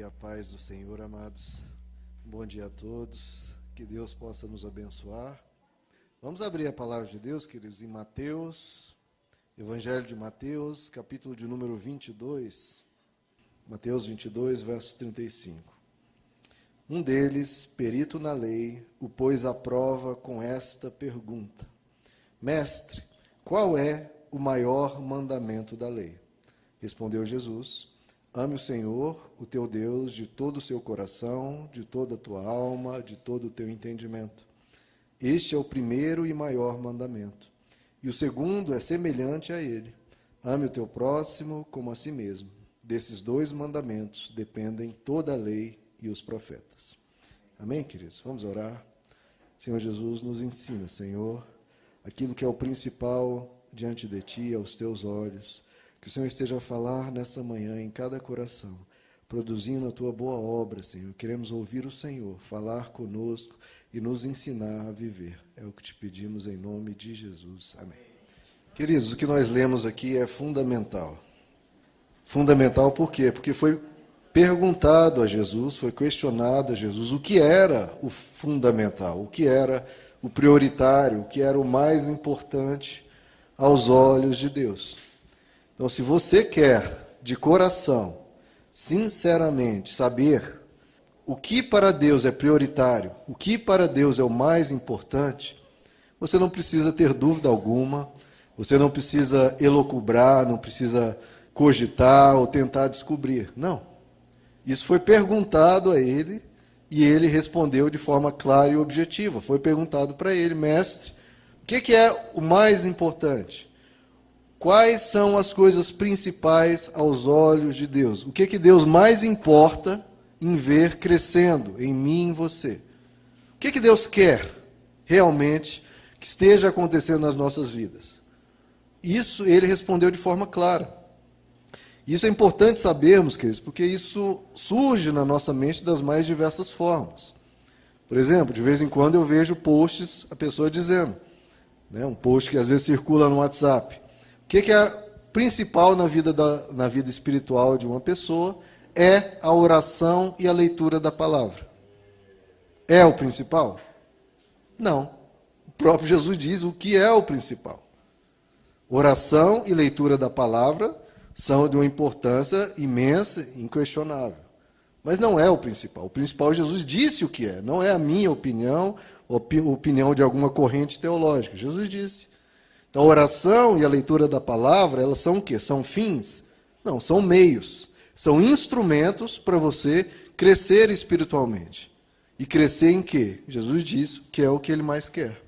e a paz do Senhor, amados. Bom dia a todos, que Deus possa nos abençoar. Vamos abrir a palavra de Deus, queridos, em Mateus, Evangelho de Mateus, capítulo de número 22, Mateus 22, verso 35. Um deles, perito na lei, o pôs à prova com esta pergunta: Mestre, qual é o maior mandamento da lei? Respondeu Jesus: Ame o Senhor, o teu Deus, de todo o seu coração, de toda a tua alma, de todo o teu entendimento. Este é o primeiro e maior mandamento. E o segundo é semelhante a ele: ame o teu próximo como a si mesmo. Desses dois mandamentos dependem toda a lei e os profetas. Amém, queridos? Vamos orar. Senhor Jesus, nos ensina, Senhor, aquilo que é o principal diante de Ti, aos Teus olhos. Que o Senhor esteja a falar nessa manhã em cada coração, produzindo a Tua boa obra, Senhor. Queremos ouvir o Senhor falar conosco e nos ensinar a viver. É o que te pedimos em nome de Jesus. Amém. Queridos, o que nós lemos aqui é fundamental. Fundamental por quê? Porque foi perguntado a Jesus, foi questionado a Jesus o que era o fundamental, o que era o prioritário, o que era o mais importante aos olhos de Deus. Então, se você quer, de coração, sinceramente, saber o que para Deus é prioritário, o que para Deus é o mais importante, você não precisa ter dúvida alguma, você não precisa elocubrar, não precisa cogitar ou tentar descobrir. Não. Isso foi perguntado a ele e ele respondeu de forma clara e objetiva. Foi perguntado para ele: Mestre, o que é o mais importante? Quais são as coisas principais aos olhos de Deus? O que Deus mais importa em ver crescendo em mim e em você? O que Deus quer realmente que esteja acontecendo nas nossas vidas? Isso ele respondeu de forma clara. Isso é importante sabermos, queridos, porque isso surge na nossa mente das mais diversas formas. Por exemplo, de vez em quando eu vejo posts, a pessoa dizendo, um post que às vezes circula no WhatsApp. O que é principal na vida espiritual de uma pessoa? É a oração e a leitura da palavra. É o principal? Não. O próprio Jesus diz o que é o principal. Oração e leitura da palavra são de uma importância imensa, inquestionável. Mas não é o principal. O principal, Jesus disse o que é. Não é a minha opinião, opinião de alguma corrente teológica. Jesus disse. Então, a oração e a leitura da palavra, elas são o quê? São fins? Não, são meios. São instrumentos para você crescer espiritualmente. E crescer em quê? Jesus diz que é o que ele mais quer.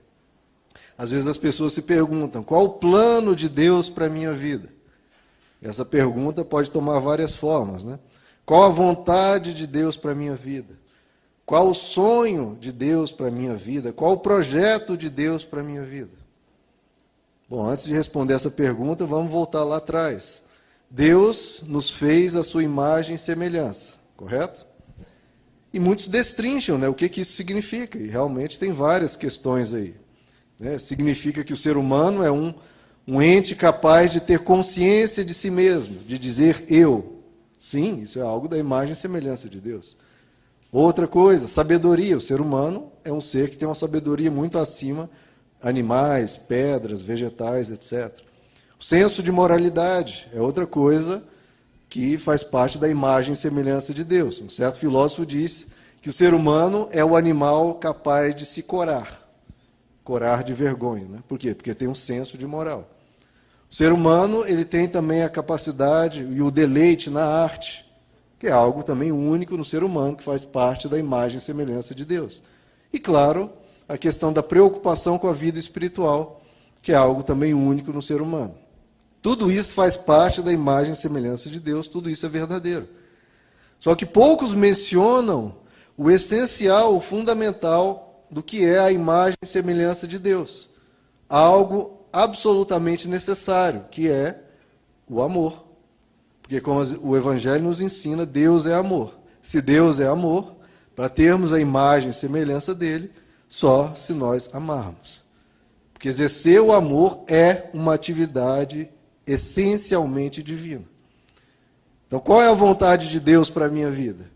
Às vezes as pessoas se perguntam: qual o plano de Deus para a minha vida? Essa pergunta pode tomar várias formas, né? Qual a vontade de Deus para a minha vida? Qual o sonho de Deus para a minha vida? Qual o projeto de Deus para a minha vida? Bom, antes de responder essa pergunta, vamos voltar lá atrás. Deus nos fez a sua imagem e semelhança, correto? E muitos destrincham, o que isso significa, e realmente tem várias questões aí. Significa que o ser humano é um ente capaz de ter consciência de si mesmo, de dizer eu. Sim, isso é algo da imagem e semelhança de Deus. Outra coisa, sabedoria. O ser humano é um ser que tem uma sabedoria muito acima animais, pedras, vegetais, etc. O senso de moralidade é outra coisa que faz parte da imagem e semelhança de Deus. Um certo filósofo disse que o ser humano é o animal capaz de se corar de vergonha. Por quê? Porque tem um senso de moral. O ser humano ele tem também a capacidade e o deleite na arte, que é algo também único no ser humano, que faz parte da imagem e semelhança de Deus. E, claro, a questão da preocupação com a vida espiritual, que é algo também único no ser humano. Tudo isso faz parte da imagem e semelhança de Deus, tudo isso é verdadeiro. Só que poucos mencionam o essencial, o fundamental do que é a imagem e semelhança de Deus. Algo absolutamente necessário, que é o amor. Porque como o Evangelho nos ensina, Deus é amor. Se Deus é amor, para termos a imagem e semelhança dele, só se nós amarmos. Porque exercer o amor é uma atividade essencialmente divina. Então, qual é a vontade de Deus para a minha vida?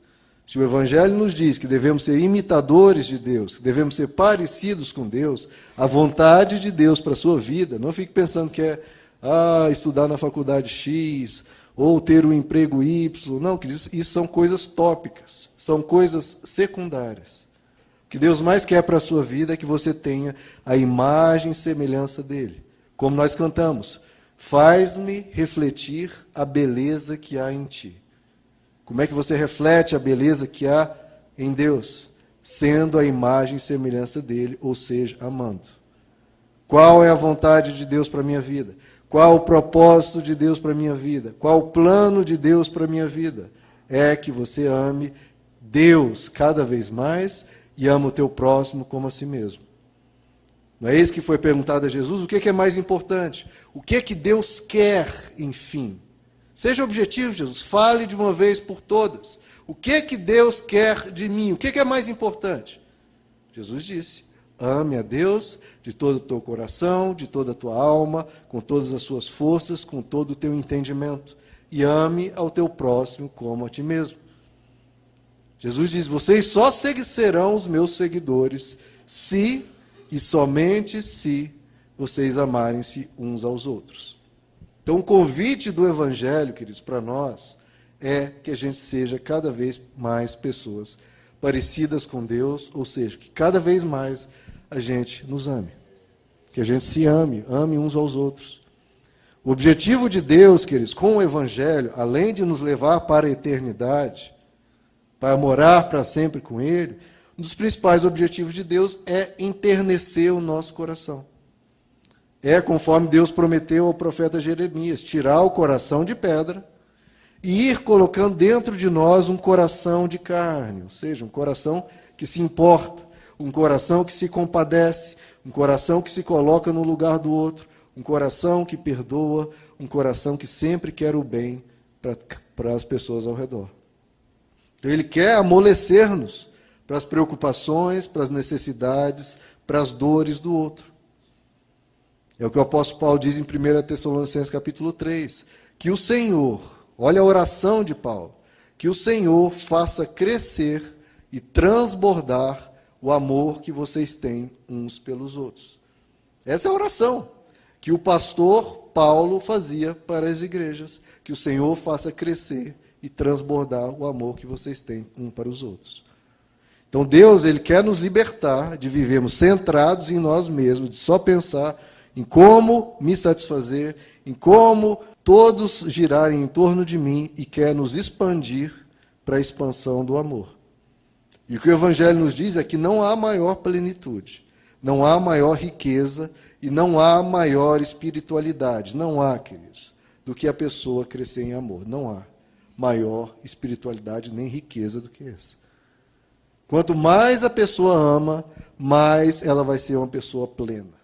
Se o Evangelho nos diz que devemos ser imitadores de Deus, que devemos ser parecidos com Deus, a vontade de Deus para a sua vida, não fique pensando que é estudar na faculdade X, ou ter um emprego Y. Não, queridos, isso são coisas tópicas, são coisas secundárias. O que Deus mais quer para a sua vida é que você tenha a imagem e semelhança dele. Como nós cantamos, faz-me refletir a beleza que há em ti. Como é que você reflete a beleza que há em Deus? Sendo a imagem e semelhança dele, ou seja, amando. Qual é a vontade de Deus para a minha vida? Qual o propósito de Deus para a minha vida? Qual o plano de Deus para a minha vida? É que você ame Deus cada vez mais e ama o teu próximo como a si mesmo. Não é isso que foi perguntado a Jesus? O que é mais importante? O que Deus quer, enfim? Seja objetivo, Jesus. Fale de uma vez por todas. O que Deus quer de mim? O que é mais importante? Jesus disse, ame a Deus de todo o teu coração, de toda a tua alma, com todas as suas forças, com todo o teu entendimento. E ame ao teu próximo como a ti mesmo. Jesus diz, vocês só serão os meus seguidores se e somente se vocês amarem-se uns aos outros. Então, o convite do Evangelho, queridos, para nós, é que a gente seja cada vez mais pessoas parecidas com Deus, ou seja, que cada vez mais a gente nos ame. Que a gente se ame uns aos outros. O objetivo de Deus, queridos, com o Evangelho, além de nos levar para a eternidade, para morar para sempre com Ele, um dos principais objetivos de Deus é enternecer o nosso coração. É conforme Deus prometeu ao profeta Jeremias, tirar o coração de pedra e ir colocando dentro de nós um coração de carne, ou seja, um coração que se importa, um coração que se compadece, um coração que se coloca no lugar do outro, um coração que perdoa, um coração que sempre quer o bem para as pessoas ao redor. Ele quer amolecer-nos para as preocupações, para as necessidades, para as dores do outro. É o que o apóstolo Paulo diz em 1 Tessalonicenses capítulo 3, que o Senhor, olha a oração de Paulo, que o Senhor faça crescer e transbordar o amor que vocês têm uns pelos outros. Essa é a oração que o pastor Paulo fazia para as igrejas, que o Senhor faça crescer e transbordar o amor que vocês têm uns para os outros. Então Deus, Ele quer nos libertar de vivermos centrados em nós mesmos, de só pensar em como me satisfazer, em como todos girarem em torno de mim e quer nos expandir para a expansão do amor. E o que o Evangelho nos diz é que não há maior plenitude, não há maior riqueza e não há maior espiritualidade, não há, queridos, do que a pessoa crescer em amor. Não há maior espiritualidade nem riqueza do que essa. Quanto mais a pessoa ama, mais ela vai ser uma pessoa plena.